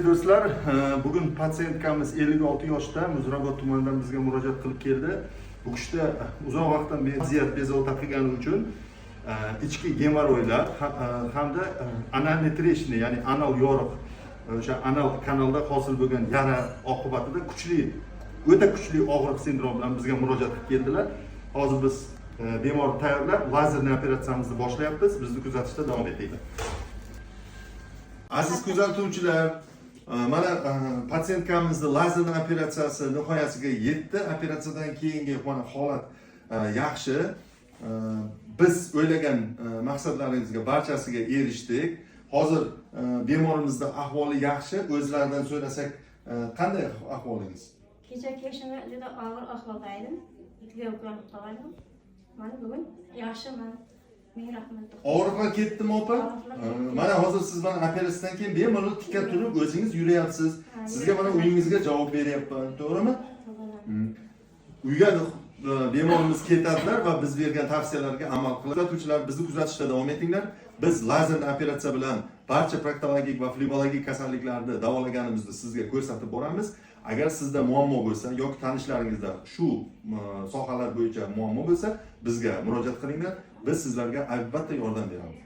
Hurmatli do'stlar, bugun patsientkamiz 56 yoshda Muzrabot tumanidan bizga murojaat qilib keldi. Bu kishida uzoq vaqtdan beri ziyat bezovta qilgani uchun ichki gemoroylar hamda anal nitreshni, ya'ni anal yoriq, o'sha anal kanalda hosil bo'lgan yara oqibatida o'ta kuchli og'riq sindromi bilan bizga murojaat qilib keldilar. Hozir biz bemorni tayyorlab, lazerli operatsiyamizni boshlayapmiz. Bizni kuzatishda davom etinglar. Aziz kuzatuvchilar, mana patsientkamizni lazerli operatsiyasi nihoyasiga yetdi. Operatsiyadan keyingi mana holat yaxshi. Biz o'ylagan maqsadlarimizga barchasiga erishdik. Hozir bemorimizning ahvoli yaxshi. O'zlaridan so'rasak, qanday ahvolingiz? Kecha kelishimda juda og'ir ahvolda edim. 2 uxlab qolgandim. Mana bugun yaxshiman. Ming rahmat. Og'riqlar ketdimi opa? Mana hozir siz mana operatsiyadan keyin bemalol tikka turib o'zingiz yurayapsiz. Sizga mana uyingizga javob beryapman, to'g'rimi? Uyga bemorimiz ketadilar va biz bergan tavsiyalarga amal qilib, kuzatuvchilar bizni kuzatishda davom etinglar. Biz lazerli operatsiya bilan barcha proktologik va flebologik kasalliklarni davolaganimizni sizga ko'rsatib boramiz. Agar sizda muammo bo'lsa yoki tanishlaringizda shu sohalar bo'yicha muammo bo'lsa, bizga murojaat qilinglar. Biz sizlarga albatta yordam beramiz.